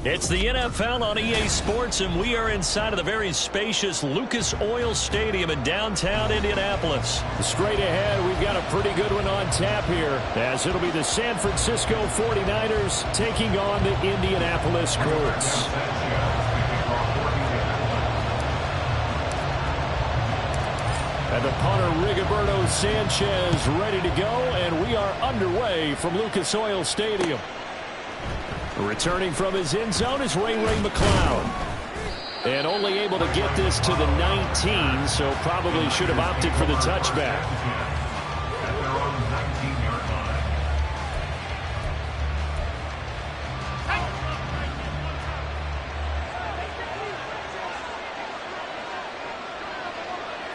It's the NFL on EA Sports, and we are inside of the very spacious Lucas Oil Stadium in downtown Indianapolis. Straight ahead, we've got a pretty good one on tap here, as it'll be the San Francisco 49ers taking on the Indianapolis Colts. And the punter, Rigoberto Sanchez, ready to go, and we are underway from Lucas Oil Stadium. Returning from his end zone is Ray McLeod. And only able to get this to the 19, so probably should have opted for the touchback.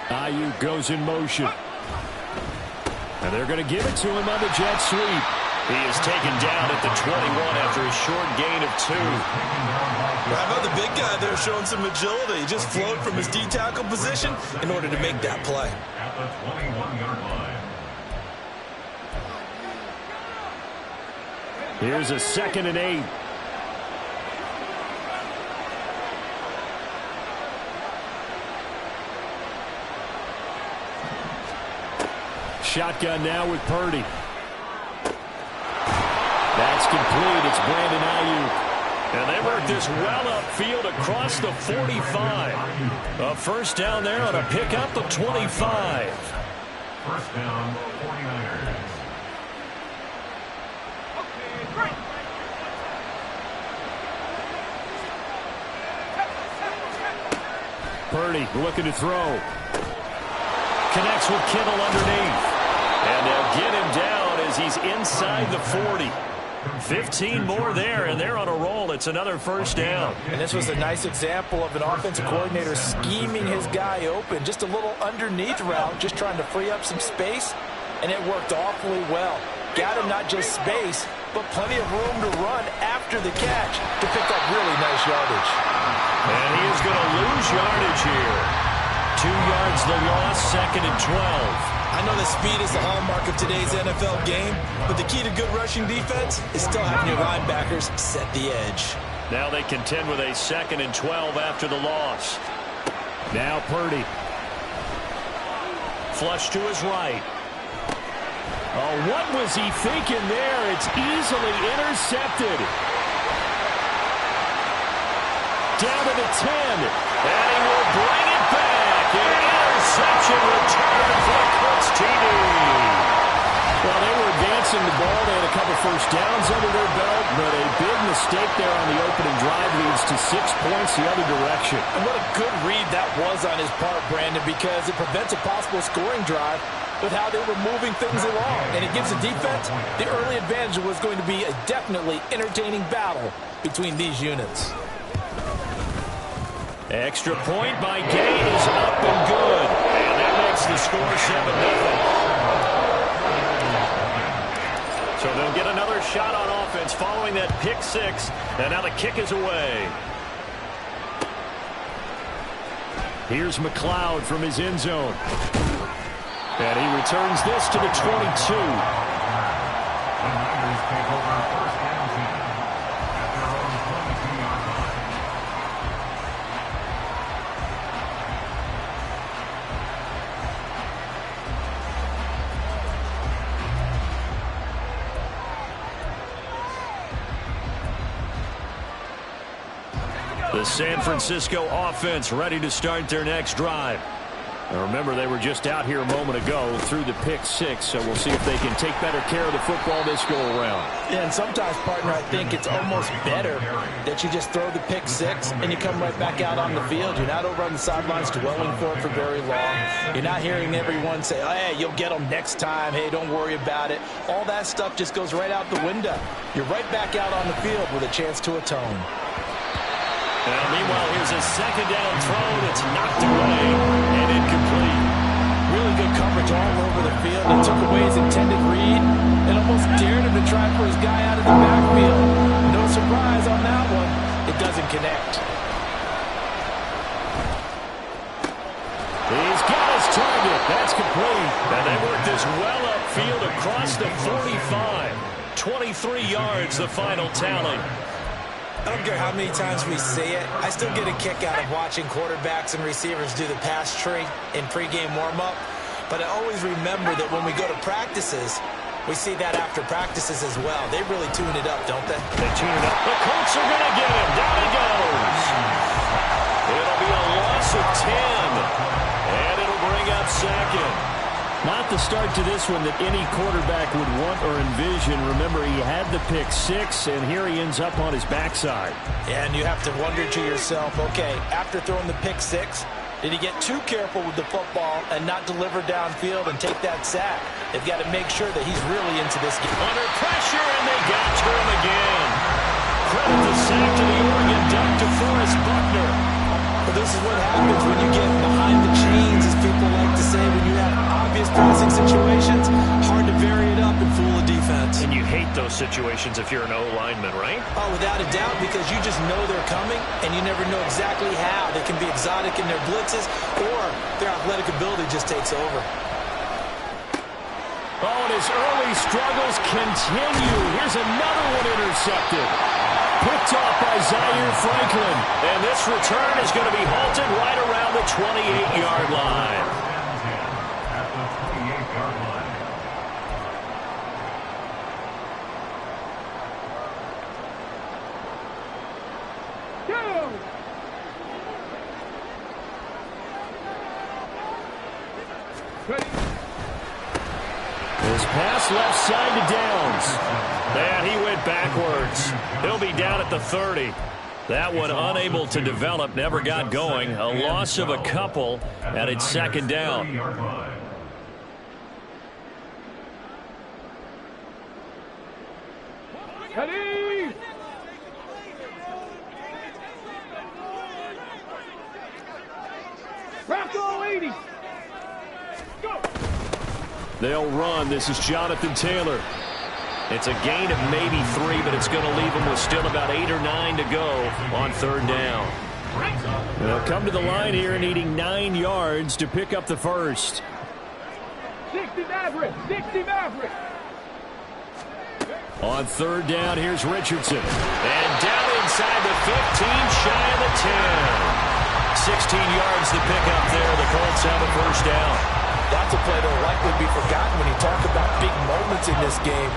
Ayuk goes in motion. And they're going to give it to him on the jet sweep. He is taken down at the 21 after a short gain of 2. How about the big guy there showing some agility? He just flowed from his D-tackle position in order to make that play. At the 21-yard line. Here's a 2nd and 8. Shotgun now with Purdy. That's complete. It's Brandon Ayuk. And they work this well upfield across the 45. A first down there on a pickup of 25. First down, 49ers. Purdy looking to throw. Connects with Kittle underneath. And they'll get him down as he's inside the 40. 15 more there, and they're on a roll. It's another first down. And this was a nice example of an offensive coordinator scheming his guy open. Just a little underneath route, just trying to free up some space, and it worked awfully well. Got him not just space, but plenty of room to run after the catch to pick up really nice yardage. And he is going to lose yardage here. 2 yards the loss, 2nd and 12. I know that speed is the hallmark of today's NFL game, but the key to good rushing defense is still having your linebackers set the edge. Now they contend with a 2nd and 12 after the loss. Now Purdy. Flush to his right. Oh, what was he thinking there? It's easily intercepted. Down to the 10. And he will bring it back. An interception return for the Colts TD. Well, they were advancing the ball. They had a couple first downs under their belt, but a big mistake there on the opening drive leads to 6 points the other direction. And what a good read that was on his part, Brandon, because it prevents a possible scoring drive with how they were moving things along. And it gives the defense the early advantage. Was going to be a definitely entertaining battle between these units. Extra point by Gay is up and good. And that makes the score 7-0. So they'll get another shot on offense following that pick 6. And now the kick is away. Here's McLeod from his end zone. And he returns this to the 22. The San Francisco offense ready to start their next drive. Now remember, they were just out here a moment ago through the pick 6, so we'll see if they can take better care of the football this go-around. Yeah, and sometimes, partner, I think it's almost better that you just throw the pick 6 and you come right back out on the field. You're not over on the sidelines dwelling for it for very long. You're not hearing everyone say, oh, hey, you'll get them next time. Hey, don't worry about it. All that stuff just goes right out the window. You're right back out on the field with a chance to atone. Now, meanwhile, here's a 2nd down throw that's knocked away and incomplete. Really good coverage all over the field. He took away his intended read and almost dared him to try for his guy out of the backfield. No surprise on that one. It doesn't connect. He's got his target. That's complete. And they work this well upfield across the 45. 23 yards, the final tally. I don't care how many times we see it. I still get a kick out of watching quarterbacks and receivers do the pass tree in pregame warm-up. But I always remember that when we go to practices, we see that after practices as well. They really tune it up, don't they? They tune it up. The Colts are going to get him. Down he goes. It'll be a loss of 10. And it'll bring up second. Not the start to this one that any quarterback would want or envision. Remember, he had the pick six, and here he ends up on his backside. And you have to wonder to yourself, okay, after throwing the pick six, did he get too careful with the football and not deliver downfield and take that sack? They've got to make sure that he's really into this game. Under pressure, and they got to him again. Credit the sack to the Oregon Duck to Forrest Buckner. But this is what happens when you get behind the chains, as people like to say, when you have obvious passing situations, hard to vary it up and fool a defense. And you hate those situations if you're an O-lineman, right? Oh, without a doubt, because you just know they're coming, and you never know exactly how. They can be exotic in their blitzes, or their athletic ability just takes over. Oh, and his early struggles continue. Here's another one intercepted. Picked off by Zaire Franklin. And this return is going to be halted right around the 28-yard line. At the 28-yard line. His pass left side to Downs. And he went backwards. He'll be down at the 30. That one unable to develop, never got going. A loss of a couple, and it's second down. They'll run. This is Jonathan Taylor. It's a gain of maybe 3, but it's going to leave them with still about 8 or 9 to go on third down. They'll come to the line here needing 9 yards to pick up the first. 60 Maverick, 60 Maverick. On third down, here's Richardson. And down inside the 15, shy of the 10. 16 yards to pick up there. The Colts have a first down. That's a play that'll likely be forgotten when you talk about big moments in this game.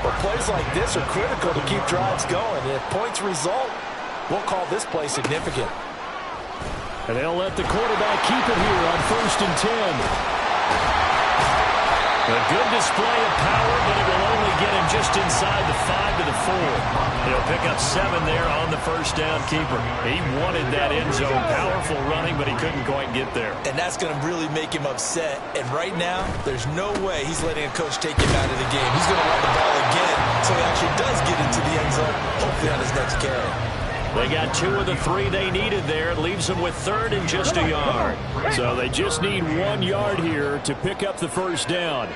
But plays like this are critical to keep drives going. And if points result, we'll call this play significant. And they'll let the quarterback keep it here on 1st and 10. A good display of power, but it will only get him just inside the 5 to the 4. He'll pick up 7 there on the first down keeper. He wanted that end zone. Powerful running, but he couldn't quite get there. And that's going to really make him upset. And right now, there's no way he's letting a coach take him out of the game. He's going to run the ball again so he actually does get into the end zone, hopefully on his next carry. They got 2 of the 3 they needed there. It leaves them with 3rd and just a yard. So they just need 1 yard here to pick up the first down.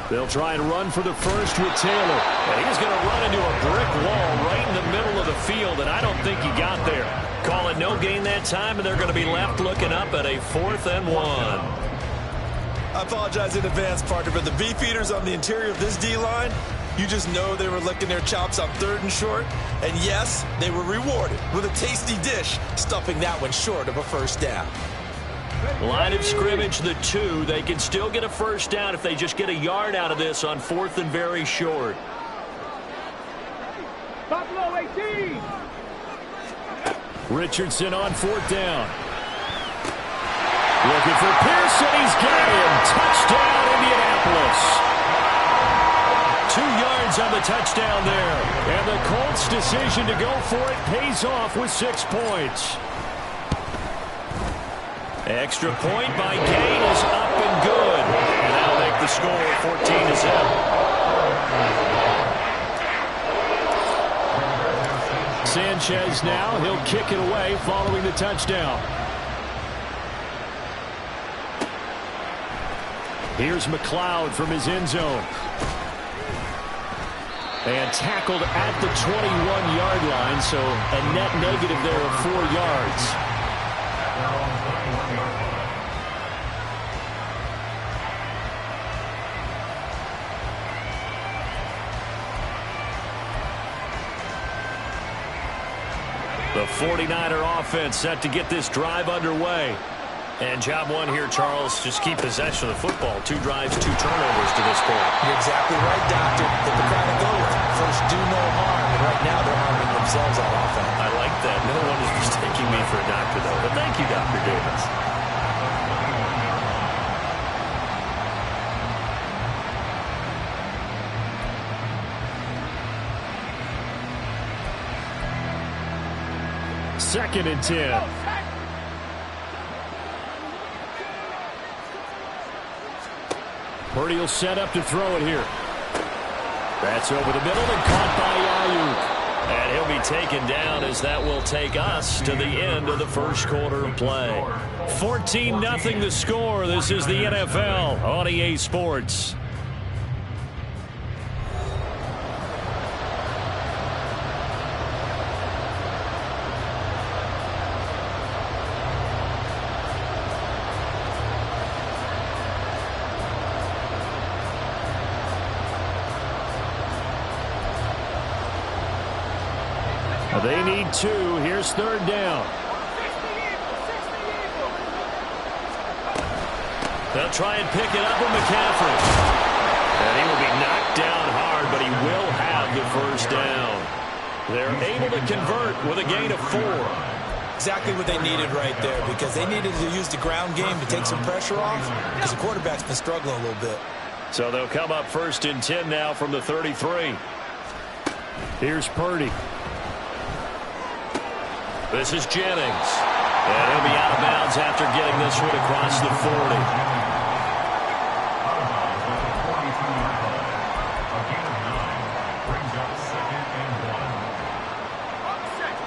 They'll try and run for the first with Taylor. And he's going to run into a brick wall right in the middle of the field, and I don't think he got there. Call it no gain that time, and they're going to be left looking up at a 4th and 1. I apologize in advance, partner, but the beefeaters on the interior of this D-line, you just know they were licking their chops on 3rd and short. And yes, they were rewarded with a tasty dish, stuffing that one short of a first down. Line of scrimmage, the 2. They can still get a first down if they just get a yard out of this on 4th and very short. Buffalo 18. Richardson on 4th down. Looking for Pearson. He's got him. Touchdown, Indianapolis. 2 yards on the touchdown there. And the Colts' decision to go for it pays off with 6 points. Extra point by Gain is up and good. And that'll make the score 14-7. Sanchez now. He'll kick it away following the touchdown. Here's McLeod from his end zone. And tackled at the 21-yard line, so a net negative there of 4 yards. The 49er offense set to get this drive underway. And job one here, Charles, just keep possession of the football. 2 drives, 2 turnovers to this point. You're exactly right, Doctor. Hit the crowd and go with it. First, do no harm. And right now, they're harming themselves on offense. I like that. No one is mistaking me for a doctor, though. But thank you, Dr. Davis. Second and 10. Purdy will set up to throw it here. That's over the middle and caught by Ayuk. And he'll be taken down as that will take us to the end of the first quarter of play. 14-0 the score. This is the NFL on EA Sports. They need 2. Here's third down. They'll try and pick it up with McCaffrey. And he will be knocked down hard, but he will have the first down. They're able to convert with a gain of 4. Exactly what they needed right there, because they needed to use the ground game to take some pressure off, because the quarterback's been struggling a little bit. So they'll come up first and 10 now from the 33. Here's Purdy. This is Jennings. And he'll be out of bounds after getting this one across the 40.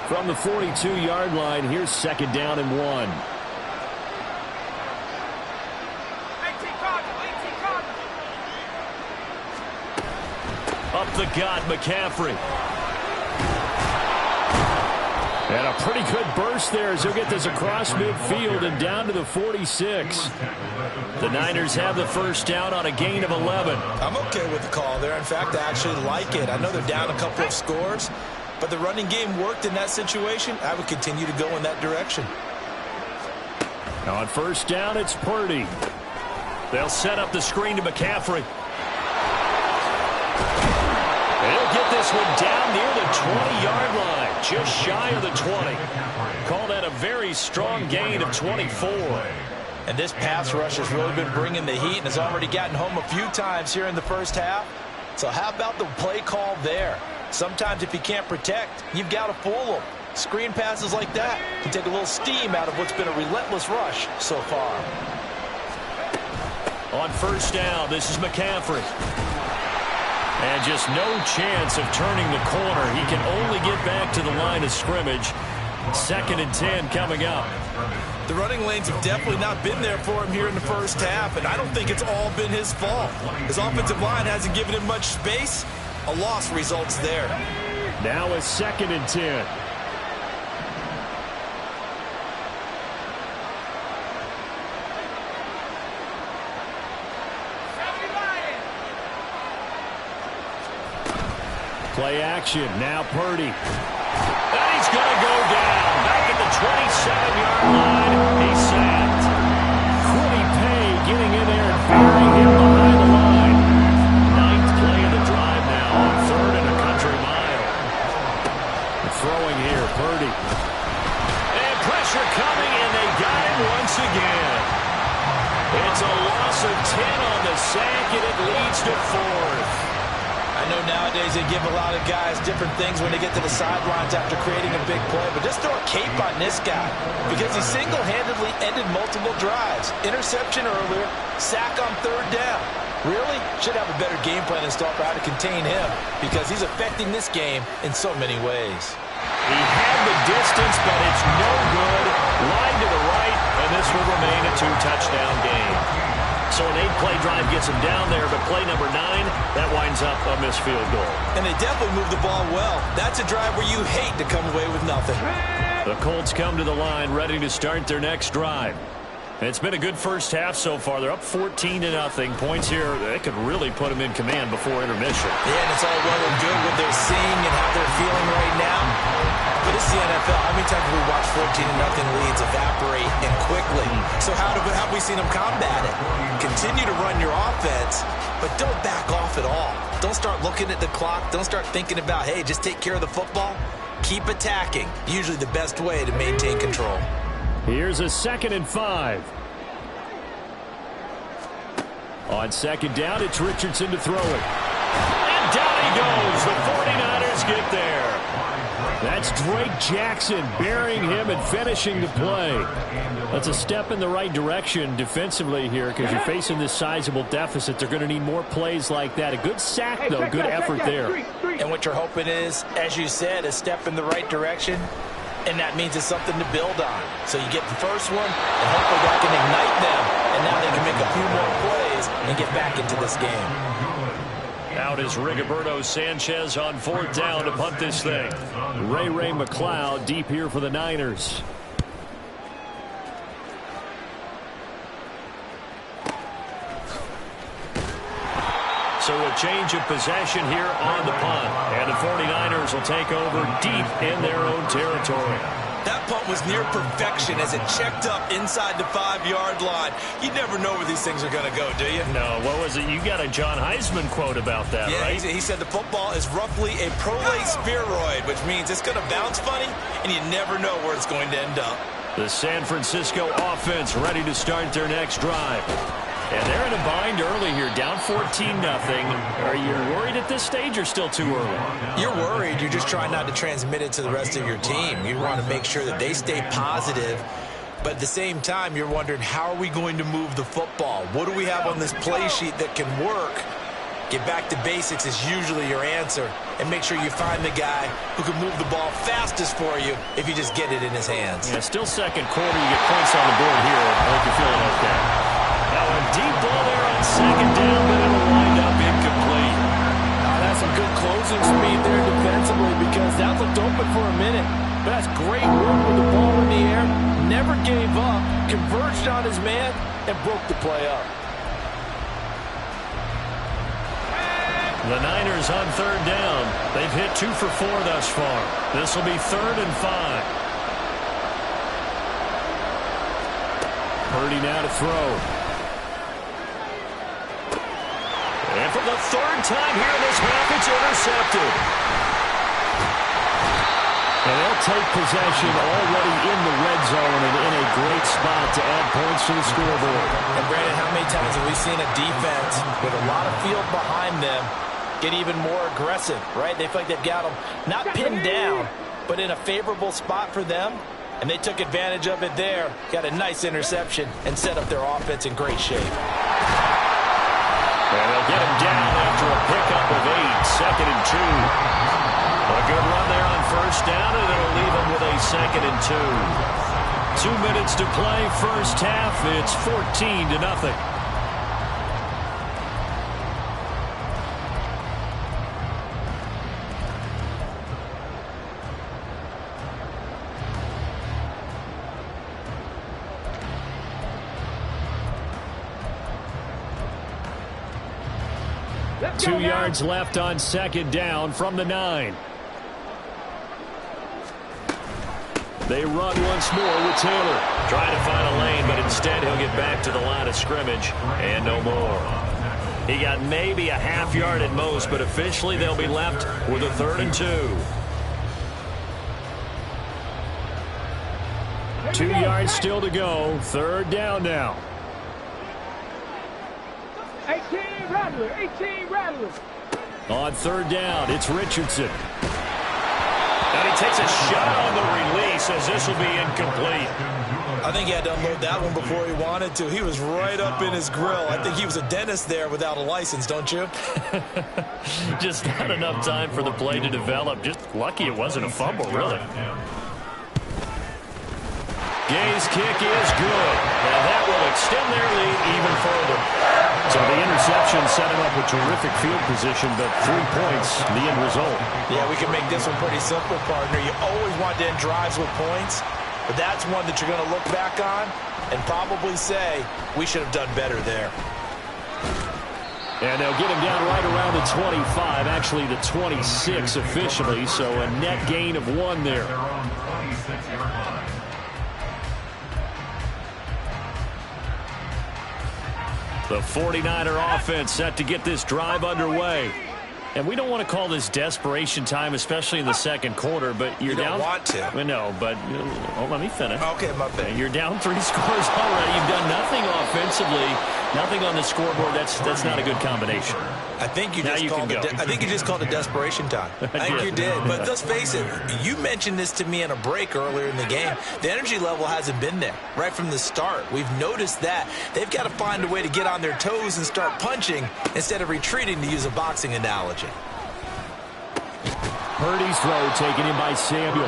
From the 42-yard line, here's second down and 1. Up the gut, McCaffrey. And a pretty good burst there as he'll get this across midfield and down to the 46. The Niners have the first down on a gain of 11. I'm okay with the call there. In fact, I actually like it. I know they're down a couple of scores, but the running game worked in that situation. I would continue to go in that direction. Now on first down, it's Purdy. They'll set up the screen to McCaffrey. He'll get this one down near the 20-yard line, just shy of the 20. Call that a very strong gain of 24. And this pass rush has really been bringing the heat and has already gotten home a few times here in the first half. So how about the play call there? Sometimes if you can't protect, you've got to fool them. Screen passes like that can take a little steam out of what's been a relentless rush so far. On first down, this is McCaffrey. And just no chance of turning the corner. He can only get back to the line of scrimmage. Second and 10 coming up. The running lanes have definitely not been there for him here in the first half, and I don't think it's all been his fault. His offensive line hasn't given him much space. A loss results there. Now a second and 10. Play action. Now Purdy. And he's going to go down. Back at the 27-yard line. He's sacked. Quiddy Pay getting in there and burying him behind the line. Ninth play of the drive now on third and a country mile. Throwing here, Purdy. And pressure coming, and they got him once again. It's a loss of 10 on the sack, and it leads to fourth. I know nowadays they give a lot of guys different things when they get to the sidelines after creating a big play, but just throw a cape on this guy because he single-handedly ended multiple drives. Interception earlier, sack on third down. Really should have a better game plan installed for how to contain him because he's affecting this game in so many ways. He had the distance, but it's no good. Line to the right, and this will remain a 2-touchdown game. So an 8-play drive gets him down there, but play number 9, that winds up a missed field goal. And they definitely moved the ball well. That's a drive where you hate to come away with nothing. The Colts come to the line ready to start their next drive. It's been a good first half so far. They're up 14-0. Points here, they could really put them in command before intermission. Yeah, and it's all well and good what they're seeing and how they're feeling right now. But this It's the NFL. How many times have we watched 14-0 leads evaporate and quickly? So how have we seen them combat it? Continue to run your offense, but don't back off at all. Don't start looking at the clock. Don't start thinking about, hey, just take care of the football. Keep attacking. Usually the best way to maintain control. Here's a 2nd and 5. On 2nd down, it's Richardson to throw it. And down he goes. The 49ers get there. That's Drake Jackson burying him and finishing the play. That's a step in the right direction defensively here because you're facing this sizable deficit. They're going to need more plays like that. A good sack, though. Good effort there. And what you're hoping is, as you said, a step in the right direction. And that means it's something to build on. So you get the first one, and hopefully that can ignite them. And now they can make a few more plays and get back into this game. Out is Rigoberto Sanchez on 4th down to punt this thing. Ray McLeod deep here for the Niners. So a change of possession here on the punt. And the 49ers will take over deep in their own territory. That punt was near perfection as it checked up inside the 5-yard line. You never know where these things are going to go, do you? No, what was it? You got a John Heisman quote about that, yeah, right? He said the football is roughly a prolate spheroid, which means it's going to bounce funny, and you never know where it's going to end up. The San Francisco offense ready to start their next drive. And they're in a bind early here, down 14-0. Are you worried at this stage or still too early? You're worried. You're just trying not to transmit it to the rest of your team. You want to make sure that they stay positive. But at the same time, you're wondering, how are we going to move the football? What do we have on this play sheet that can work? Get back to basics is usually your answer. And make sure you find the guy who can move the ball fastest for you if you just get it in his hands. Yeah, still 2nd quarter. You get points on the board here. I hope you're feeling okay. Now a deep ball there on 2nd down, but it'll wind up incomplete. That's some good closing speed there defensively because that looked open for a minute. But that's great work with the ball in the air. Never gave up, converged on his man, and broke the play up. The Niners on 3rd down. They've hit 2 for 4 thus far. This will be 3rd and 5. Purdy now to throw. And for the 3rd time here in this half, it's intercepted. And they'll take possession already in the red zone and in a great spot to add points to the scoreboard. And Brandon, how many times have we seen a defense with a lot of field behind them get even more aggressive, right? They feel like they've got them not pinned down, but in a favorable spot for them. And they took advantage of it there. Got a nice interception and set up their offense in great shape. And they'll get him down after a pickup of 8, 2nd and 2. A good run there on 1st down, and it'll leave him with a 2nd and 2. 2 minutes to play, 1st half. It's 14-0. Let's 2 go now. yards left on 2nd down from the 9. They run once more with Taylor. Trying to find a lane, but instead he'll get back to the line of scrimmage and no more. He got maybe a half yard at most, but officially they'll be left with a 3rd and 2. 2 yards still to go. 3rd down now. 18 Rattler, 18 Rattler. On 3rd down, it's Richardson. And he takes a shot on the release as this will be incomplete. I think he had to unload that one before he wanted to. He was right up in his grill. I think he was a dentist there without a license, don't you? Just not enough time for the play to develop. Just lucky it wasn't a fumble, really. Gay's kick is good. And that will extend their lead even further. So the interception set him up with terrific field position, but 3 points, the end result. Yeah, we can make this one pretty simple, partner. You always want to end drives with points, but that's one that you're going to look back on and probably say, we should have done better there. And they'll get him down right around the 25, actually the 26 officially, so a net gain of 1 there. The 49er offense set to get this drive underway. And we don't want to call this desperation time, especially in the second quarter, but you're down. You don't want to. No, but let me finish. Okay, my bad. You're down 3 scores already. You've done nothing offensively, nothing on the scoreboard. That's not a good combination. I think you just called it desperation time. I think you did. But let's face it, you mentioned this to me in a break earlier in the game. The energy level hasn't been there right from the start. We've noticed that. They've got to find a way to get on their toes and start punching instead of retreating, to use a boxing analogy. Purdy's throw taken in by Samuel.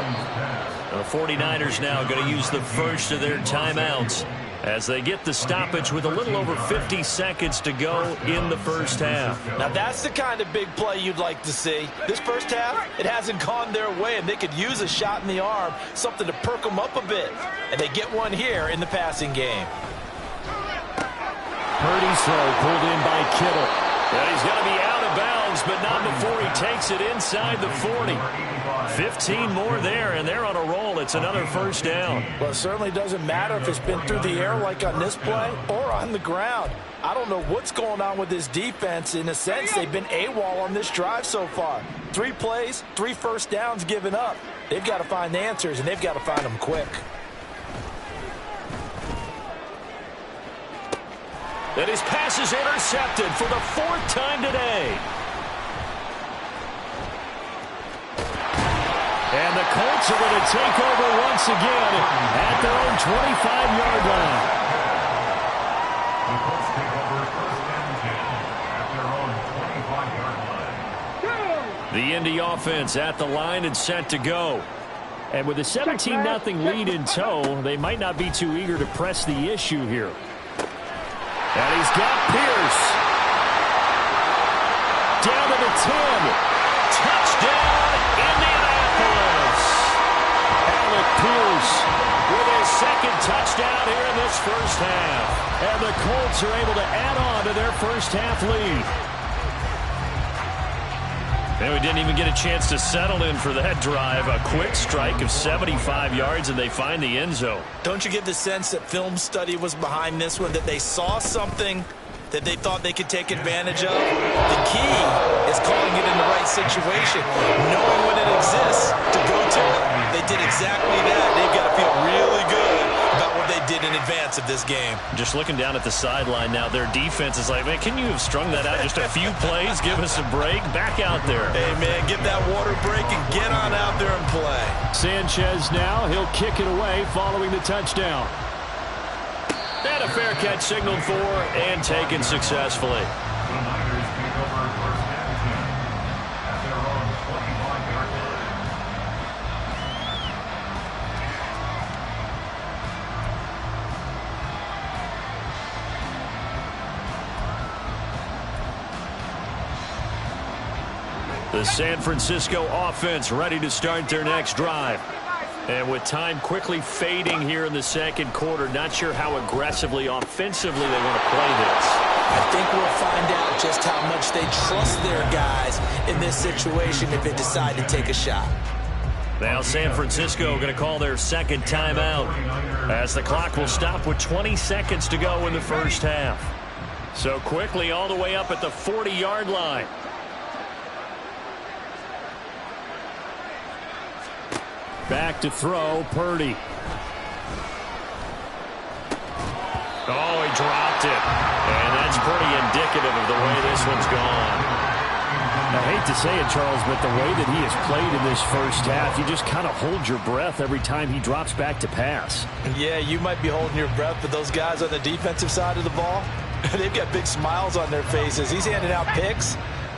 The 49ers now going to use the first of their timeouts as they get the stoppage with a little over 50 seconds to go in the first half. Now that's the kind of big play you'd like to see. This first half, it hasn't gone their way, and they could use a shot in the arm, something to perk them up a bit. And they get one here in the passing game. Purdy's throw pulled in by Kittle. And he's going to be out of bounds, but not before he takes it inside the 40. 15 more there, and they're on a roll. It's another first down. Well, it certainly doesn't matter if it's been through the air like on this play or on the ground. I don't know what's going on with this defense. In a sense, they've been AWOL on this drive so far. 3 plays, 3 first downs given up. They've got to find answers, and they've got to find them quick. And his pass is intercepted for the 4th time today. And the Colts are going to take over once again at their own 25-yard line. The Colts take over first and 10 at their own 25-yard line. The Indy offense at the line and set to go. And with a 17-0 lead in tow, they might not be too eager to press the issue here. And he's got Pierce. Down to the 10. Touchdown, Indianapolis. Alec Pierce With his second touchdown here in this first half. and the Colts are able to add on to their first half lead. And we didn't even get a chance to settle in for that drive. A quick strike of 75 yards, and they find the end zone. Don't you get the sense that film study was behind this one, that they saw something that they thought they could take advantage of? The key is calling it in the right situation, knowing when it exists to go to it. They did exactly that. They've got to feel really good about what they did in advance of this game. Just looking down at the sideline now, their defense is like, man, can you have strung that out just a few plays? Give us a break. Back out there. Hey, man, get that water break and get on out there and play. Sanchez now, he'll kick it away following the touchdown. And a fair catch signaled for and taken successfully. The Niners take over first and 10 at their own 25-yard line. The San Francisco offense ready to start their next drive. And with time quickly fading here in the second quarter, not sure how aggressively, offensively they want to play this. I think we'll find out just how much they trust their guys in this situation if they decide to take a shot. Now San Francisco going to call their second timeout as the clock will stop with 20 seconds to go in the first half. So quickly all the way up at the 40-yard line. Back to throw, Purdy. Oh, he dropped it. And that's pretty indicative of the way this one's gone. I hate to say it, Charles, but the way that he has played in this first half, you just kind of hold your breath every time he drops back to pass. Yeah, you might be holding your breath, but those guys on the defensive side of the ball, they've got big smiles on their faces. He's handing out picks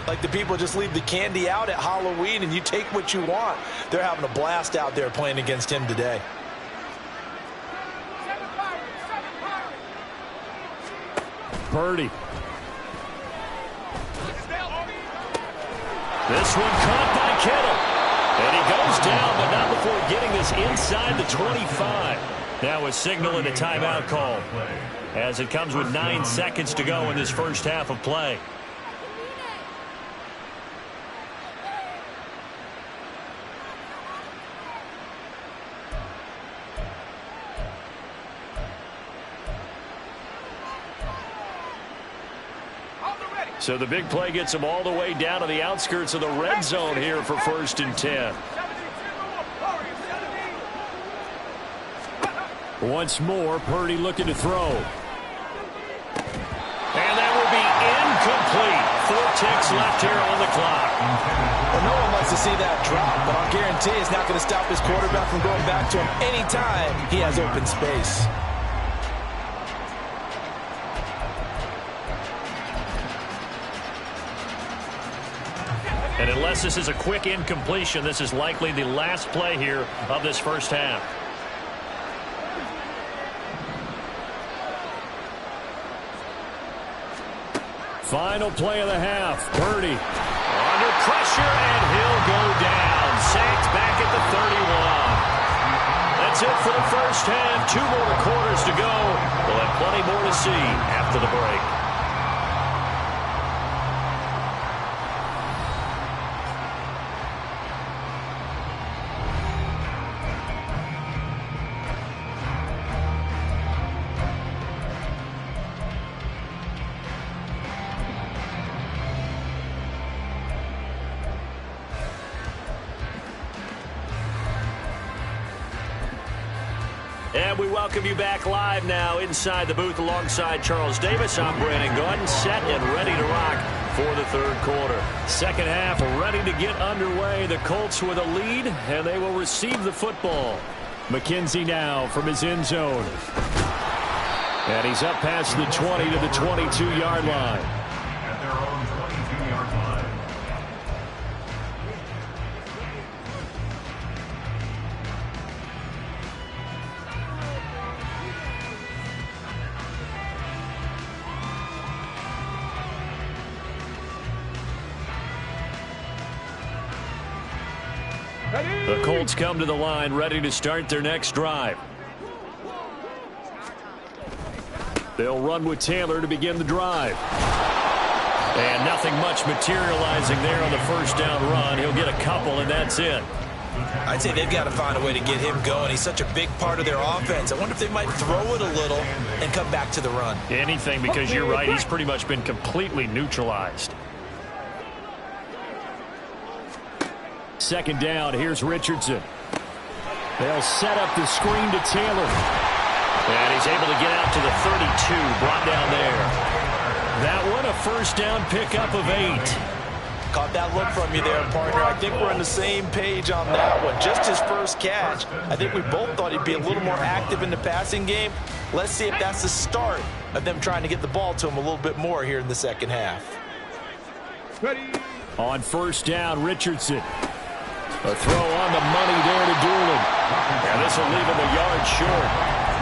like the people just leave the candy out at Halloween and you take what you want. They're having a blast out there playing against him today. Purdy. This one caught by Kittle. And he goes down, but not before getting this inside the 25. Now a signal and a timeout call as it comes with 9 seconds to go in this first half of play. So the big play gets them all the way down to the outskirts of the red zone here for 1st and 10. Once more, Purdy looking to throw. And that will be incomplete. 4 ticks left here on the clock. Well, no one likes to see that drop, but I'll guarantee it's not going to stop his quarterback from going back to him anytime he has open space. And unless this is a quick incompletion, this is likely the last play here of this first half. Final play of the half. Purdy. Under pressure, and he'll go down. Sacked back at the 31. That's it for the first half. 2 more quarters to go. We'll have plenty more to see after the break. And we welcome you back live now inside the booth alongside Charles Davis. I'm Brandon Gordon, set and ready to rock for the third quarter. Second half ready to get underway. The Colts with a lead, and they will receive the football. McKenzie now from his end zone. And he's up past the 20 to the 22-yard line. At their own 22-yard line. The Colts come to the line ready to start their next drive. They'll run with Taylor to begin the drive. And nothing much materializing there on the first down run. He'll get a couple, and that's it. I'd say they've got to find a way to get him going. He's such a big part of their offense. I wonder if they might throw it a little and come back to the run. Anything, because you're right. He's pretty much been completely neutralized. Second down, here's Richardson. They'll set up the screen to Taylor. And he's able to get out to the 32, brought down there. That one a first down pickup of 8. Caught that look from you there, partner. I think we're on the same page on that one. Just his first catch. I think we both thought he'd be a little more active in the passing game. Let's see if that's the start of them trying to get the ball to him a little bit more here in the second half. Ready. On first down, Richardson. A throw on the money there to Doolin. And this will leave him a yard short.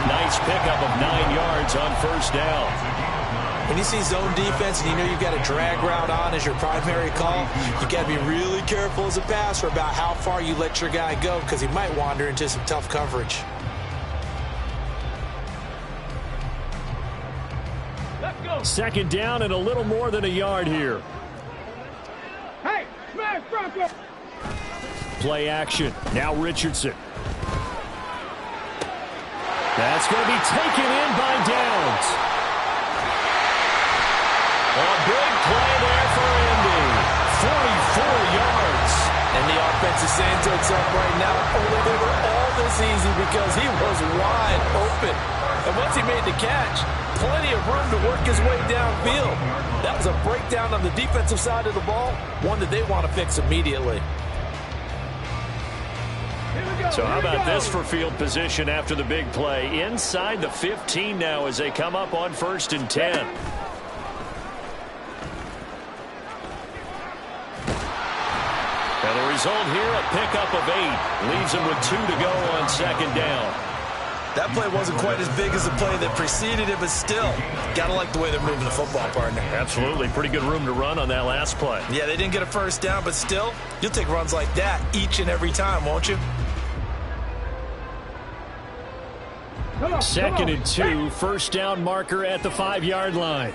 Nice pickup of 9 yards on first down. When you see zone defense and you know you've got a drag route on as your primary call, you've got to be really careful as a passer about how far you let your guy go because he might wander into some tough coverage. Let's go. Second down and a little more than a yard here. Hey, smash Bronco. Play action. Now Richardson. That's going to be taken in by Downs. A big play there for Indy. 44 yards. And the offense is saying to itself right now, only they were all this easy because he was wide open. And once he made the catch, plenty of room to work his way downfield. That was a breakdown on the defensive side of the ball, one that they want to fix immediately. So how about this for field position after the big play? Inside the 15 now as they come up on 1st and 10. And the result here, a pickup of 8. Leaves them with 2 to go on second down. That play wasn't quite as big as the play that preceded it, but still, gotta like the way they're moving the football, partner. Absolutely. Pretty good room to run on that last play. Yeah, they didn't get a first down, but still, you'll take runs like that each and every time, won't you? Second and 2, first down marker at the 5-yard line.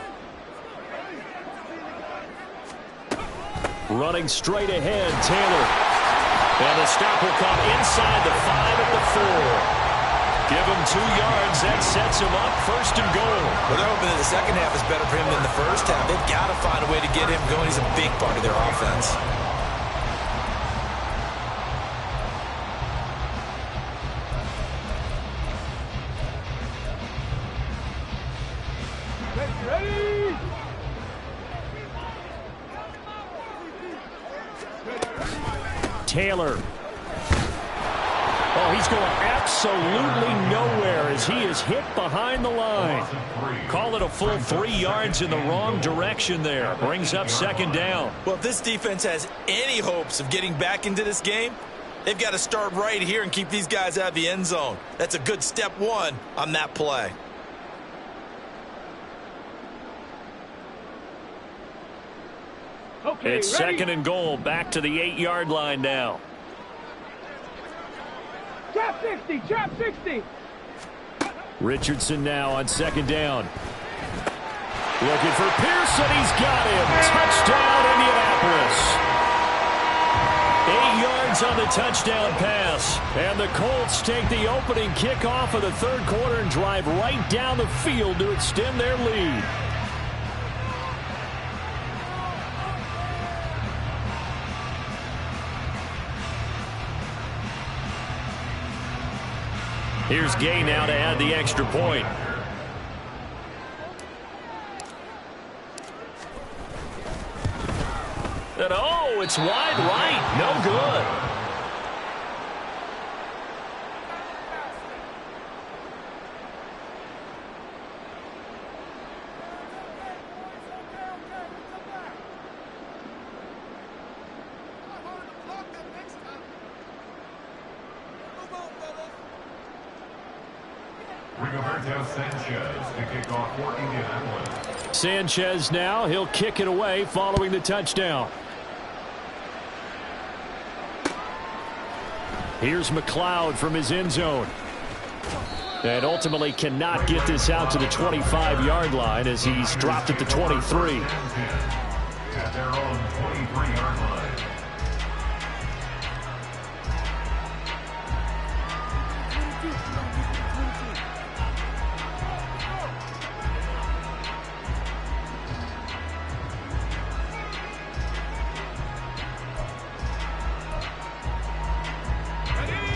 Running straight ahead, Taylor. And the stop will come inside the 5 at the 4. Give him 2 yards. That sets him up 1st and goal. Well, they're hoping that the second half is better for him than the first half. They've got to find a way to get him going. He's a big part of their offense. Ready? Taylor. Oh, he's going absolutely nowhere as he is hit behind the line. Call it a full 3 yards in the wrong direction there. Brings up 2nd down. Well, if this defense has any hopes of getting back into this game, they've got to start right here and keep these guys out of the end zone. That's a good step 1 on that play. Okay, It's ready? 2nd and goal. Back to the 8-yard line now. Trap 60, trap 60. Richardson now on 2nd down. Looking for Pearson. He's got him. Touchdown, Indianapolis. 8 yards on the touchdown pass. And the Colts take the opening kickoff of the 3rd quarter and drive right down the field to extend their lead. Here's Gay now to add the extra point. And oh, it's wide right. No good. Sanchez to kick off for Indianapolis. Sanchez now. He'll kick it away following the touchdown. Here's McLeod from his end zone. And ultimately cannot get this out to the 25-yard line as he's dropped at the 23. At their own 23-yard line.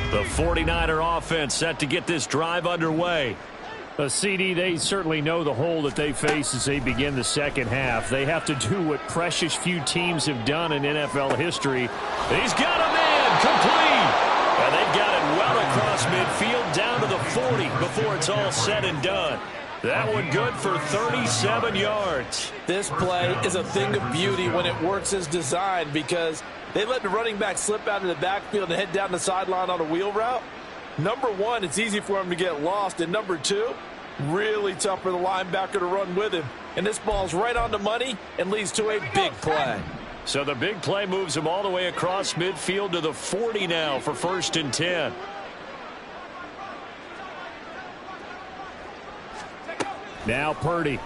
The 49er offense set to get this drive underway. CD, they certainly know the hole that they face as they begin the second half. They have to do what precious few teams have done in NFL history. He's got a man complete. And they've got it well across midfield down to the 40 before it's all said and done. That one good for 37 yards. This play is a thing of beauty when it works as designed because they let the running back slip out of the backfield and head down the sideline on a wheel route. Number one, it's easy for him to get lost. And number two, really tough for the linebacker to run with him. And this ball's right on the money and leads to a big play. So the big play moves him all the way across midfield to the 40 now for 1st and 10. Now Purdy.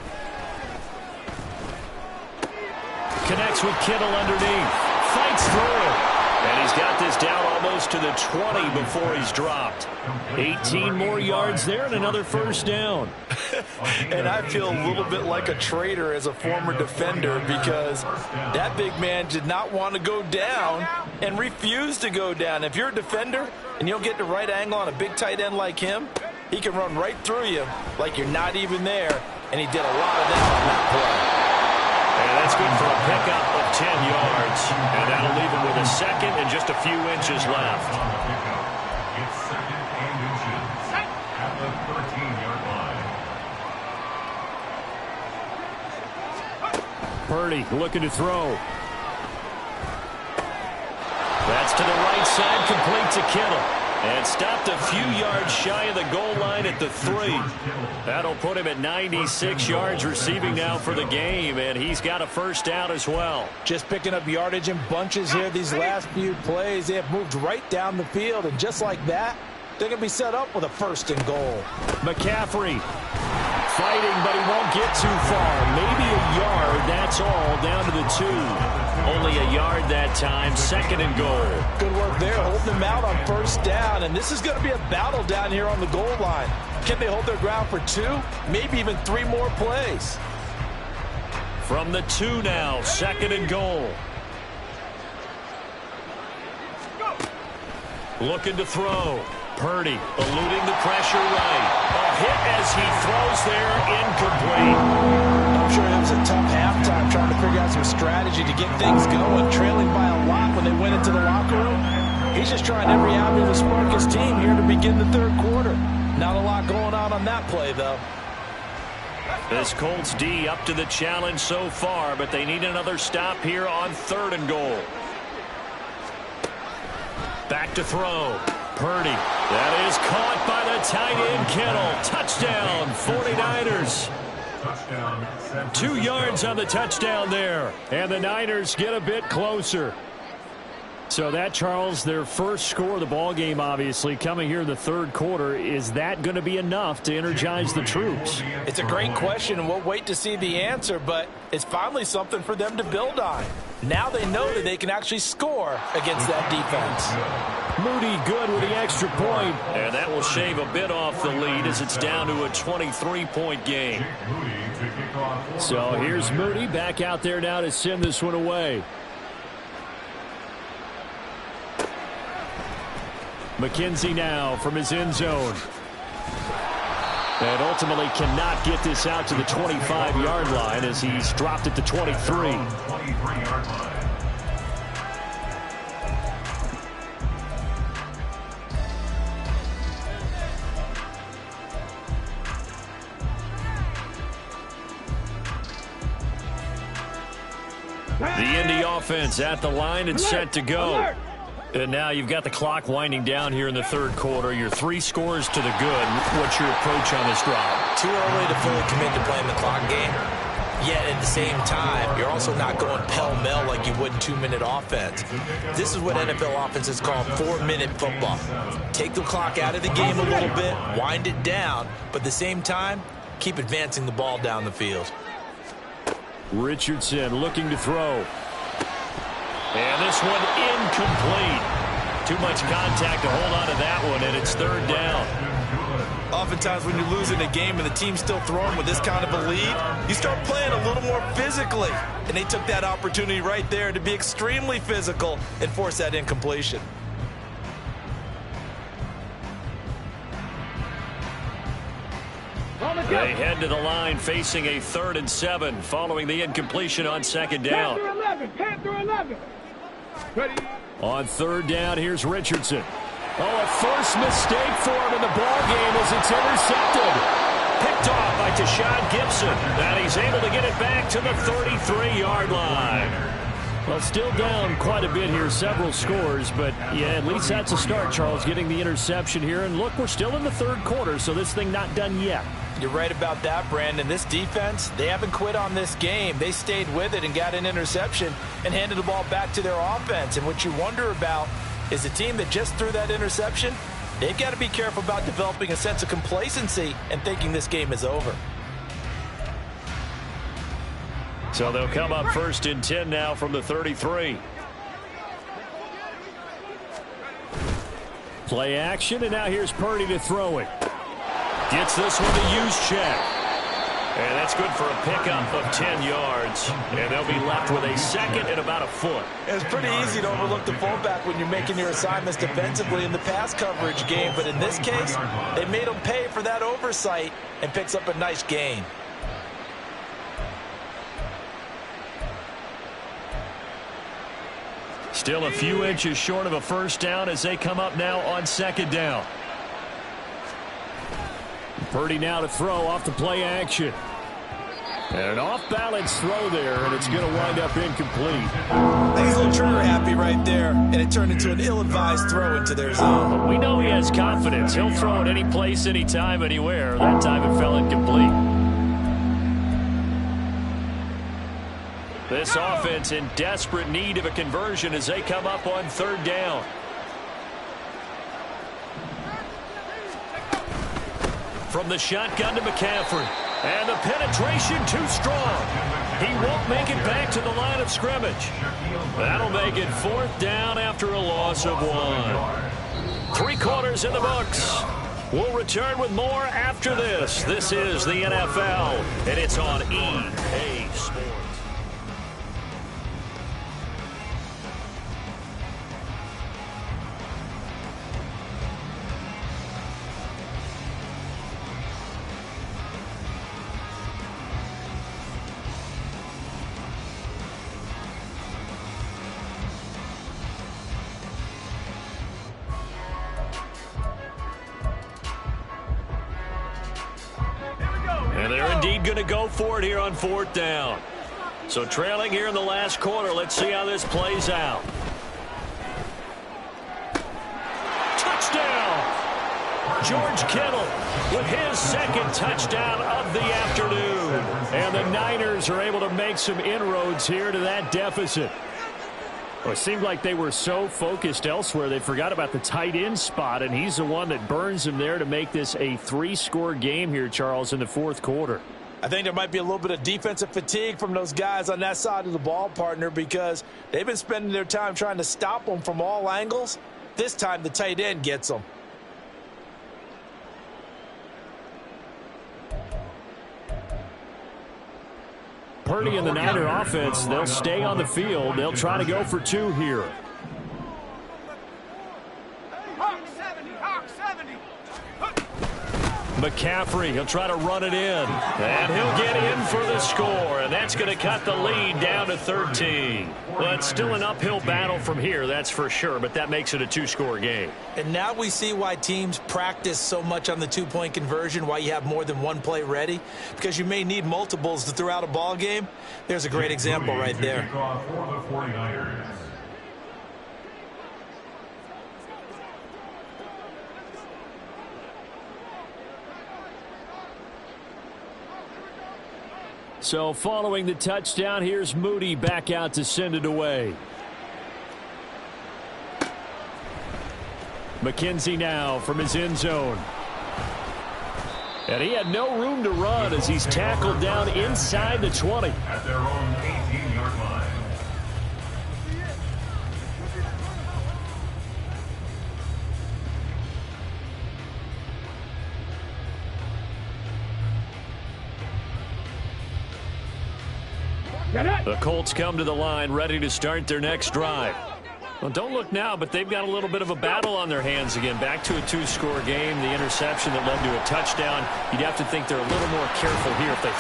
Connects with Kittle underneath. Fights through it. And he's got this down almost to the 20 before he's dropped. 18 more yards there and another first down. And I feel a little bit like a traitor as a former defender because that big man did not want to go down and refused to go down. If you're a defender and you don't get the right angle on a big tight end like him, he can run right through you like you're not even there, and he did a lot of that on that play. And that's good for a pickup of 10 yards. And that'll leave him with a second and just a few inches left. It's 2nd and inches at the 13-yard line. Purdy looking to throw. That's to the right side, complete to Kittle. And stopped a few yards shy of the goal line at the 3. That'll put him at 96 yards receiving now for the game, and he's got a first down as well. Just picking up yardage in bunches here these last few plays. They have moved right down the field, and just like that, they're going to be set up with a 1st and goal. McCaffrey fighting, but he won't get too far. Maybe a yard, that's all, down to the 2. Only a yard that time, 2nd and goal. Good work there, holding them out on 1st down. And this is going to be a battle down here on the goal line. Can they hold their ground for 2, maybe even 3 more plays? From the 2 now, 2nd and goal. Looking to throw. Purdy eluding the pressure right. A hit as he throws there, incomplete. I'm sure it was a tough halftime trying to figure out some strategy to get things going, trailing by a lot when they went into the locker room. He's just trying every avenue to spark his team here to begin the 3rd quarter. Not a lot going on that play, though. This Colts D up to the challenge so far, but they need another stop here on 3rd and goal. Back to throw. Purdy. That is caught by the tight end Kittle. Touchdown, 49ers. Touchdown. 2 yards on the touchdown there. And the Niners get a bit closer. So that, Charles, their first score of the ball game, obviously, coming here in the 3rd quarter. Is that going to be enough to energize the troops? It's a great question, and we'll wait to see the answer, but it's finally something for them to build on. Now they know that they can actually score against that defense. Moody good with the extra point. And that will shave a bit off the lead as it's down to a 23-point game. So here's Moody back out there now to send this one away. McKenzie now from his end zone. And ultimately cannot get this out to the 25-yard line as he's dropped at the 23. 23-yard line. The Indy offense at the line and set to go. And now you've got the clock winding down here in the 3rd quarter. You're 3 scores to the good. What's your approach on this drive? Too early to fully commit to playing the clock game. Yet at the same time, you're also not going pell-mell like you would in 2-minute offense. This is what NFL offenses call 4-minute football. Take the clock out of the game a little bit, wind it down, but at the same time, keep advancing the ball down the field. Richardson looking to throw. And this one incomplete. Too much contact to hold on to that one, and it's 3rd down. Oftentimes when you're losing a game and the team's still throwing with this kind of a lead, you start playing a little more physically. And they took that opportunity right there to be extremely physical and force that incompletion. They head to the line facing a 3rd and 7 following the incompletion on 2nd down. Panther 11. Ready. On 3rd down, here's Richardson. Oh, a forced mistake for him in the ball game as it's intercepted. Picked off by Tashawn Gibson. And he's able to get it back to the 33-yard line. Well, still down quite a bit here, several scores, but yeah, at least that's a start, Charles, getting the interception here. And look, we're still in the 3rd quarter, so this thing not done yet. You're right about that, Brandon. This defense, they haven't quit on this game. They stayed with it and got an interception and handed the ball back to their offense. And what you wonder about is the team that just threw that interception, they've got to be careful about developing a sense of complacency and thinking this game is over. So they'll come up 1st and 10 now from the 33. Play action, and now here's Purdy to throw it. Gets this one to use check. And that's good for a pickup of 10 yards. And they'll be left with a 2nd and about a foot. It's pretty easy to overlook the fullback when you're making your assignments defensively in the pass coverage game. But in this case, they made him pay for that oversight and picks up a nice gain. Still a few inches short of a 1st down as they come up now on 2nd down. Purdy now to throw off the play action. And an off-balance throw there, and it's going to wind up incomplete. I think he's a little trigger happy right there, and it turned into an ill-advised throw into their zone. We know he has confidence. He'll throw it any place, anytime, anywhere. That time it fell incomplete. This offense in desperate need of a conversion as they come up on 3rd down. From the shotgun to McCaffrey. And the penetration too strong. He won't make it back to the line of scrimmage. That'll make it 4th down after a loss of 1. 3 quarters in the books. We'll return with more after this. This is the NFL, and it's on EA Sports. And they're indeed going to go for it here on 4th down. So trailing here in the last quarter. Let's see how this plays out. Touchdown! George Kittle with his 2nd touchdown of the afternoon. And the Niners are able to make some inroads here to that deficit. Well, it seemed like they were so focused elsewhere they forgot about the tight end spot, and he's the one that burns them there to make this a 3-score game here, Charles, in the 4th quarter. I think there might be a little bit of defensive fatigue from those guys on that side of the ball, partner, because they've been spending their time trying to stop them from all angles. This time the tight end gets them. Purdy and the Niner offense, they'll stay on the field. They'll try to go for 2 here. McCaffrey, he'll try to run it in. And he'll get in for the score. And that's going to cut the lead down to 13. Well, it's still an uphill battle from here, that's for sure. But that makes it a 2-score game. And now we see why teams practice so much on the 2-point conversion, why you have more than one play ready. Because you may need multiples to throw out a ball game. There's a great example right there. So following the touchdown, here's Moody back out to send it away. McKenzie now from his end zone. And he had no room to run as he's tackled down inside the 20. At their own 18-yard line. The Colts come to the line ready to start their next drive. Well, don't look now, but they've got a little bit of a battle on their hands again. Back to a 2-score game. The interception that led to a touchdown. You'd have to think they're a little more careful here if they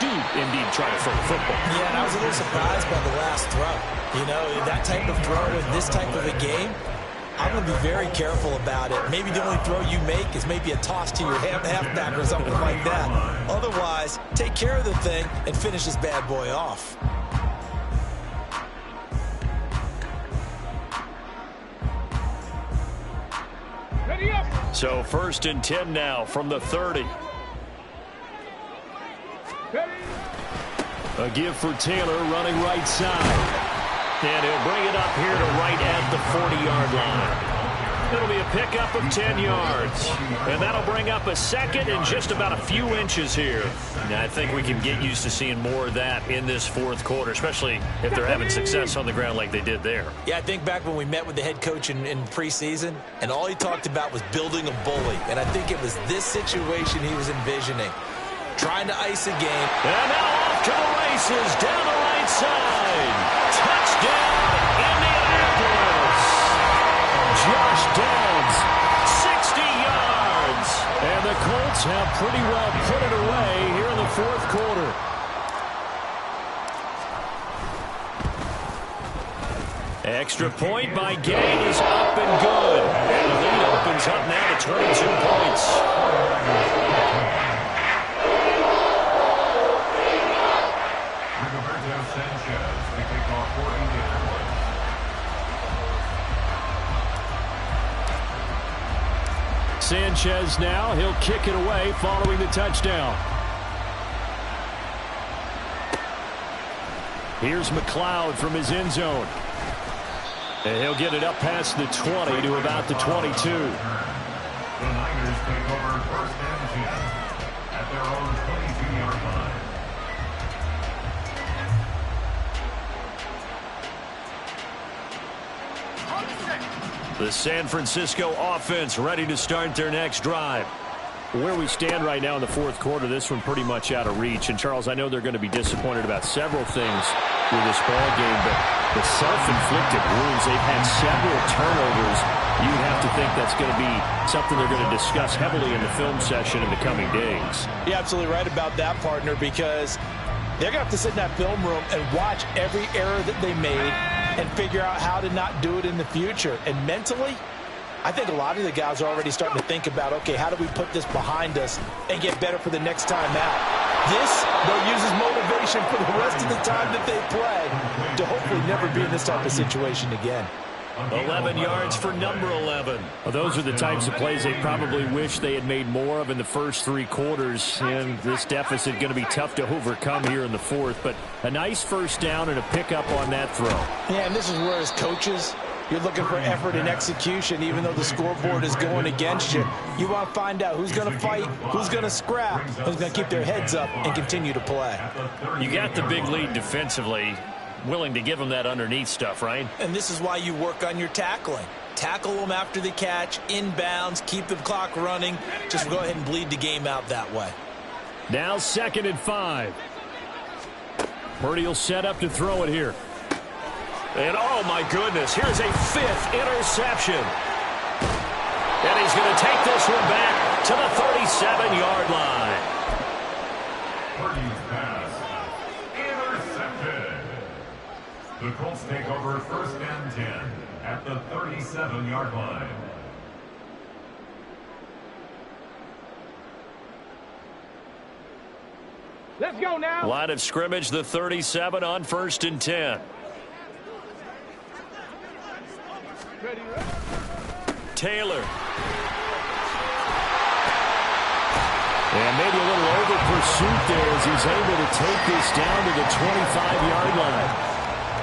do indeed try to throw the football. Yeah, and I was a little surprised by the last throw. You know, that type of throw in this type of a game, I'm going to be very careful about it. Maybe the only throw you make is maybe a toss to your halfback or something like that. Otherwise, take care of the thing and finish this bad boy off. So 1st and 10 now from the 30. A give for Taylor running right side. And he'll bring it up here to right at the 40-yard line. It'll be a pickup of 10 yards. And that'll bring up a 2nd and just about a few inches here. Now, I think we can get used to seeing more of that in this 4th quarter, especially if they're having success on the ground like they did there. Yeah, I think back when we met with the head coach in preseason, and all he talked about was building a bully. And I think it was this situation he was envisioning. Trying to ice a game. And now off to the races down the right side. Touchdown, Indianapolis. Josh Downs, 60 yards. And the Colts have pretty well put it away here in the 4th quarter. Extra point by Gay is up and good. And the lead opens up now to 22 points. Sanchez now, he'll kick it away following the touchdown. Here's McLeod from his end zone. And he'll get it up past the 20 to about the 22. The Niners take over 1st and 10 at their own 22-yard line. The San Francisco offense ready to start their next drive. Where we stand right now in the fourth quarter, this one pretty much out of reach. And, Charles, I know they're going to be disappointed about several things with this ball game, but the self-inflicted wounds, they've had several turnovers. You'd have to think that's going to be something they're going to discuss heavily in the film session in the coming days. You're absolutely right about that, partner, because they're going to have to sit in that film room and watch every error that they made and figure out how to not do it in the future. And mentally, I think a lot of the guys are already starting to think about, okay, how do we put this behind us and get better for the next time out? This, they'll use as motivation for the rest of the time that they play to hopefully never be in this type of situation again. 11 yards for number 11. Well, those are the types of plays they probably wish they had made more of in the first three quarters. And this deficit going to be tough to overcome here in the fourth. But a nice first down and a pickup on that throw. Yeah, and this is where, as coaches, you're looking for effort and execution. Even though the scoreboard is going against you, you want to find out who's going to fight, who's going to scrap, who's going to keep their heads up and continue to play. You got the big lead defensively. Willing to give them that underneath stuff, right? And this is why you work on your tackling. Tackle them after the catch, inbounds, keep the clock running. Just go ahead and bleed the game out that way. Now 2nd and 5. Purdy will set up to throw it here. And oh my goodness, here's a 5th interception. And he's going to take this one back to the 37-yard line. Purdy's pass intercepted. The Colts take over 1st and 10 at the 37-yard line. Let's go now. Line of scrimmage, the 37 on 1st and 10. Ready. Taylor. And maybe a little over pursuit there as he's able to take this down to the 25-yard line.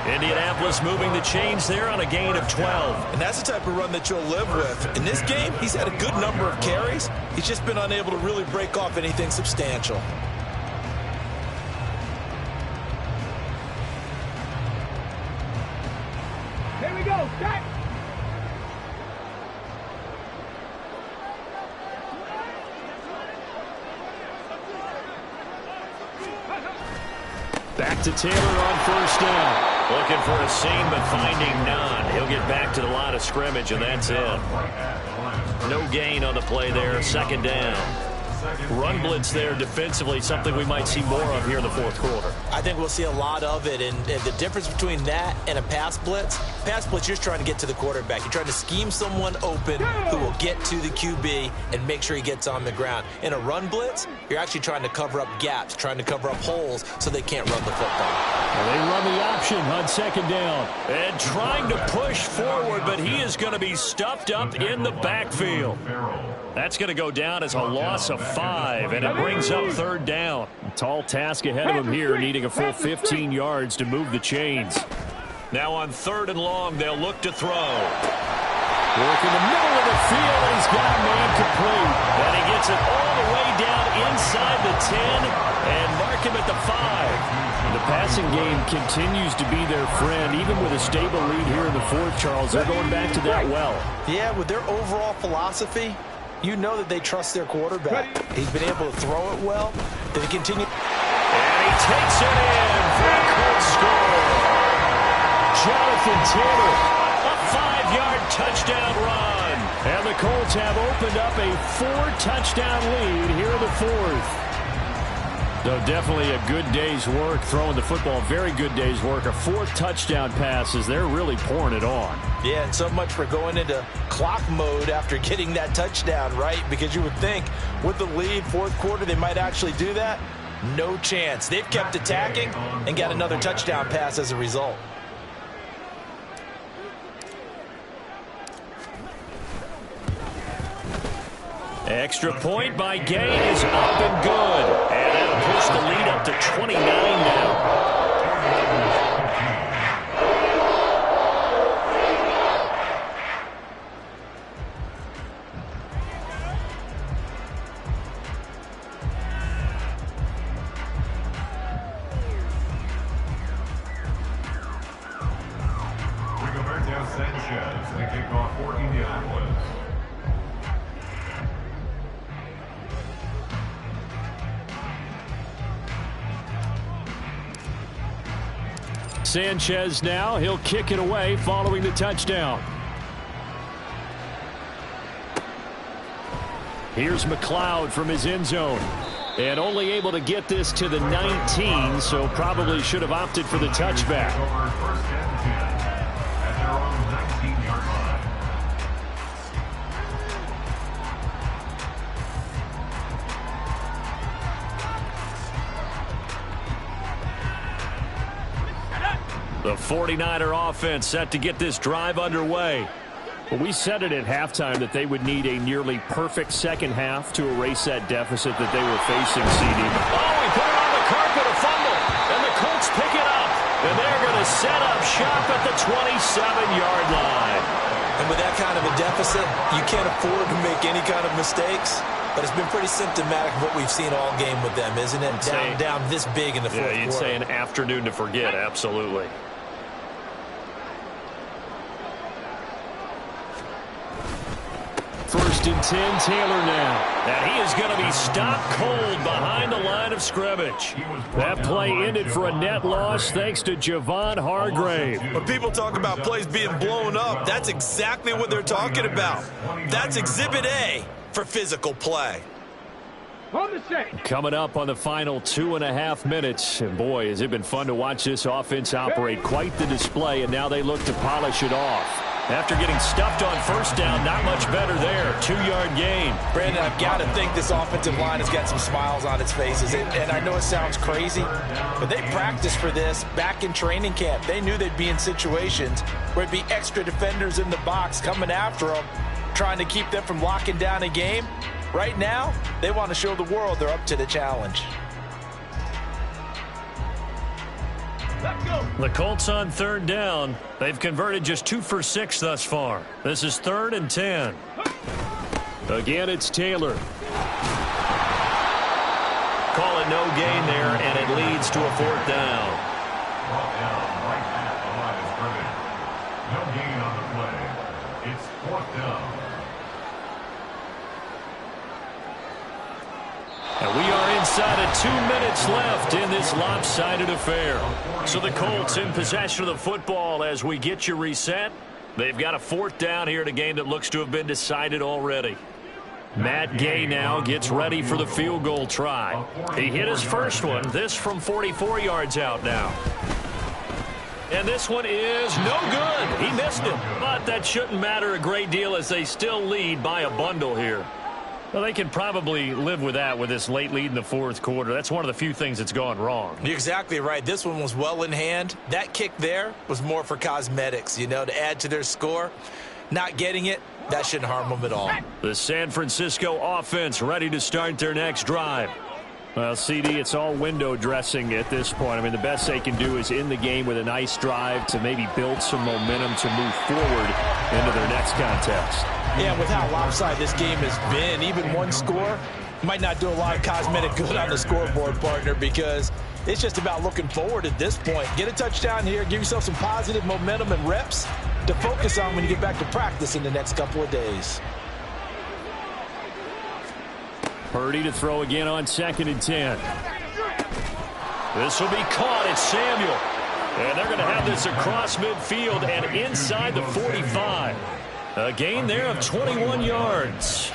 Indianapolis moving the chains there on a gain of 12. And that's the type of run that you'll live with. In this game, he's had a good number of carries. He's just been unable to really break off anything substantial. Here we go. Stack. Back to Taylor on 1st down. Looking for a seam, but finding none. He'll get back to the line of scrimmage, and that's it. No gain on the play there. 2nd down. Run blitz there defensively, something we might see more of here in the fourth quarter. I think we'll see a lot of it, and the difference between that and a pass blitz, you're just trying to get to the quarterback. You're trying to scheme someone open who will get to the QB and make sure he gets on the ground. In a run blitz, you're actually trying to cover up gaps, trying to cover up holes so they can't run the football. Well, they run the option on 2nd down. And trying to push forward, but he is going to be stuffed up in the backfield. That's going to go down as a loss of 5, and it brings up 3rd down. A tall task ahead of him here, needing a full 15 yards to move the chains. Now on 3rd and long, they'll look to throw. Work in the middle of the field, and he's got a man complete. And he gets it all the way down inside the 10 and mark him at the 5. The passing game continues to be their friend, even with a stable lead here in the fourth, Charles. They're going back to that well. Yeah, with their overall philosophy, you know that they trust their quarterback. He's been able to throw it well. They continue. And he takes it in for a Colts score. Jonathan Taylor. A 5-yard touchdown run. And the Colts have opened up a 4-touchdown lead here in the fourth. No, definitely a good day's work throwing the football. Very good day's work. A 4th touchdown pass as they're really pouring it on. Yeah, and so much for going into clock mode after getting that touchdown, right? Because you would think with the lead, fourth quarter, they might actually do that. No chance. They've kept attacking and got another touchdown pass as a result. Extra point by Gay is up and good. And that'll push the lead up to 29 now. Sanchez, the Sanchez now. He'll kick it away following the touchdown. Here's McLeod from his end zone. And only able to get this to the 19, so probably should have opted for the touchback. First and 10 at their own 19-yard line. The 49er offense set to get this drive underway. Well, we said it at halftime that they would need a nearly perfect second half to erase that deficit that they were facing, CD. Oh, he put it on the carpet, a fumble, and the Colts pick it up. And they're going to set up shop at the 27-yard line. And with that kind of a deficit, you can't afford to make any kind of mistakes. But it's been pretty symptomatic of what we've seen all game with them, isn't it? Down this big in the fourth quarter. Yeah, you'd say an afternoon to forget, absolutely. First and 10, Taylor now. And he is going to be stopped cold behind the line of scrimmage. That play ended for a net loss thanks to Javon Hargrave. When people talk about plays being blown up, that's exactly what they're talking about. That's Exhibit A for physical play. On the set. Coming up on the final 2.5 minutes. And boy, has it been fun to watch this offense operate. Quite the display, and now they look to polish it off. After getting stuffed on first down, not much better there. 2-yard gain. Brandon, I've got to think this offensive line has got some smiles on its faces. And I know it sounds crazy, but they practiced for this back in training camp. They knew they'd be in situations where it'd be extra defenders in the box coming after them, trying to keep them from locking down a game. Right now, they want to show the world they're up to the challenge. Let's go. The Colts on third down. They've converted just 2 for 6 thus far. This is 3rd and 10. Again, it's Taylor. Call it no gain there, and it leads to a 4th down. Brought down right at the line of scrimmage. No gain on the play. It's 4th down. And we are inside of 2 minutes left in this lopsided affair. So the Colts in possession of the football as we get you reset. They've got a 4th down here in a game that looks to have been decided already. Matt Gay now gets ready for the field goal try. He hit his first one, this from 44 yards out now. And this one is no good. He missed it. But that shouldn't matter a great deal as they still lead by a bundle here. Well, they can probably live with that with this late lead in the 4th quarter. That's one of the few things that's gone wrong. You're exactly right. This one was well in hand. That kick there was more for cosmetics, you know, to add to their score. Not getting it, that shouldn't harm them at all. The San Francisco offense ready to start their next drive. Well, CD, it's all window dressing at this point. I mean, the best they can do is in the game with a nice drive to maybe build some momentum to move forward into their next contest. Yeah, with how lopsided this game has been, even one score might not do a lot of cosmetic good on the scoreboard, partner, because it's just about looking forward at this point. Get a touchdown here, give yourself some positive momentum and reps to focus on when you get back to practice in the next couple of days. Purdy to throw again on 2nd and 10. This will be caught. It's Samuel. And they're going to have this across midfield and inside the 45. A gain there of 21 yards.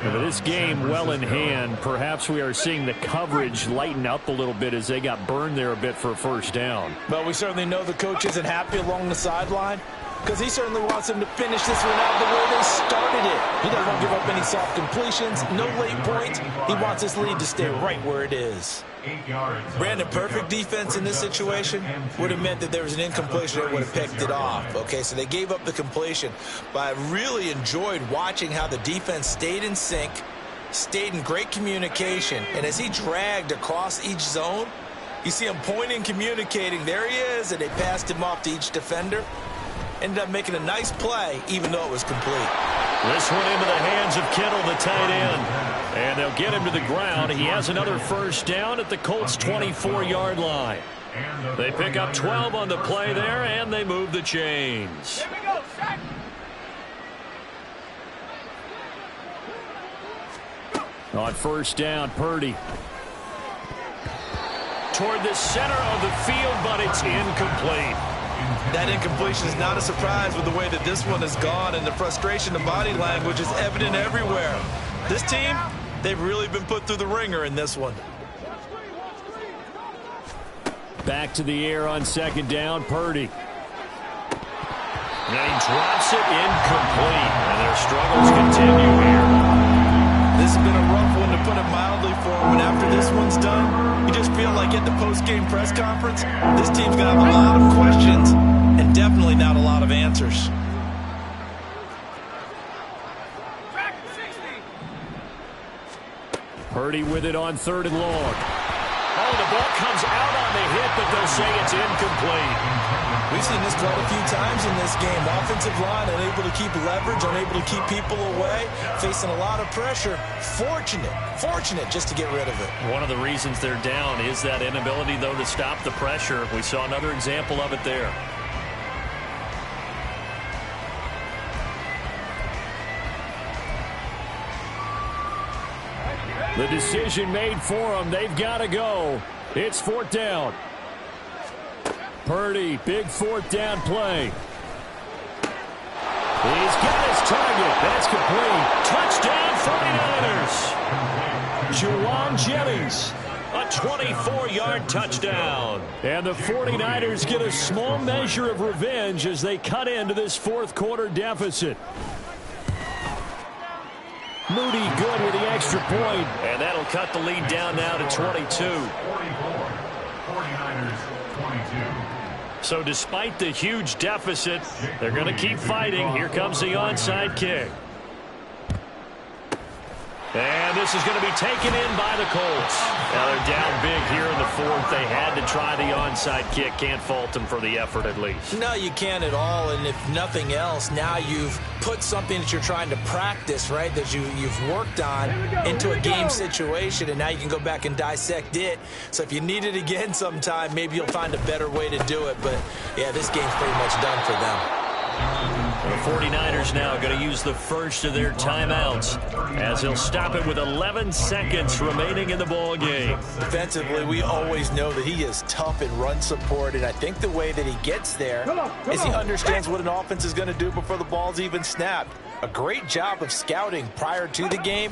With this game well in hand, perhaps we are seeing the coverage lighten up a little bit as they got burned there a bit for a first down. But we certainly know the coach isn't happy along the sideline because he certainly wants them to finish this one out the way they started it. He doesn't want to give up any soft completions, no late points. He wants his lead to stay right where it is. Brandon, perfect defense in this situation would have meant that there was an incompletion that would have picked it off. Okay, so they gave up the completion. But I really enjoyed watching how the defense stayed in sync, stayed in great communication. And as he dragged across each zone, you see him pointing, communicating. There he is, and they passed him off to each defender. Ended up making a nice play, even though it was complete. This one into the hands of Kittle, the tight end. And they'll get him to the ground. He has another first down at the Colts' 24-yard line. They pick up 12 on the play there, and they move the chains. Here we go, Shaq. On first down, Purdy. toward the center of the field, but it's incomplete. That incompletion is not a surprise with the way that this one has gone, and the frustration of body language is evident everywhere. This team, they've really been put through the ringer in this one. Back to the air on second down, Purdy. And he drops it incomplete, and their struggles continue here. This has been a rough one, to put it mildly, for him. And after this one's done, you just feel like at the post-game press conference, this team's going to have a lot of questions and definitely not a lot of answers. Purdy with it on 3rd and long. Oh, the ball comes out on the hit, but they'll say it's incomplete. We've seen this quite a few times in this game. Offensive line unable to keep leverage, unable to keep people away, facing a lot of pressure. Fortunate just to get rid of it. One of the reasons they're down is that inability, though, to stop the pressure. We saw another example of it there. The decision made for them. They've got to go. It's 4th down. Purdy, big 4th down play. He's got his target. That's complete. Touchdown, 49ers. Juwan Jennings, a 24-yard touchdown. And the 49ers get a small measure of revenge as they cut into this 4th quarter deficit. Moody good with the extra point. And that'll cut the lead down now to 22. 49ers 22. So despite the huge deficit, they're going to keep fighting. Here comes the onside kick. And this is going to be taken in by the Colts. Now they're down big here in the 4th. They had to try the onside kick. Can't fault them for the effort at least. No, you can't at all. And if nothing else, now you've put something that you're trying to practice, right, that you've worked on into a game situation, and now you can go back and dissect it. So if you need it again sometime, maybe you'll find a better way to do it. But, yeah, this game's pretty much done for them. The 49ers now going to use the first of their timeouts as he'll stop it with 11 seconds remaining in the ball game. Defensively, we always know that he is tough in run support, and I think the way that he gets there is he understands what an offense is going to do before the ball's even snapped. A great job of scouting prior to the game,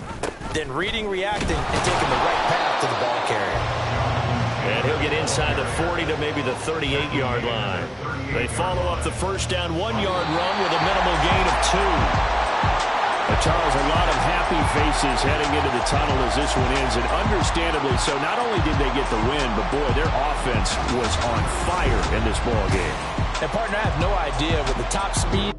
then reading, reacting, and taking the right path to the ball carrier. And he'll get inside the 40 to maybe the 38-yard line. They follow up the first down 1-yard run with a minimal gain of 2. Charles, a lot of happy faces heading into the tunnel as this one ends, and understandably so. Not only did they get the win, but boy, their offense was on fire in this ball game. And partner, I have no idea with the top speed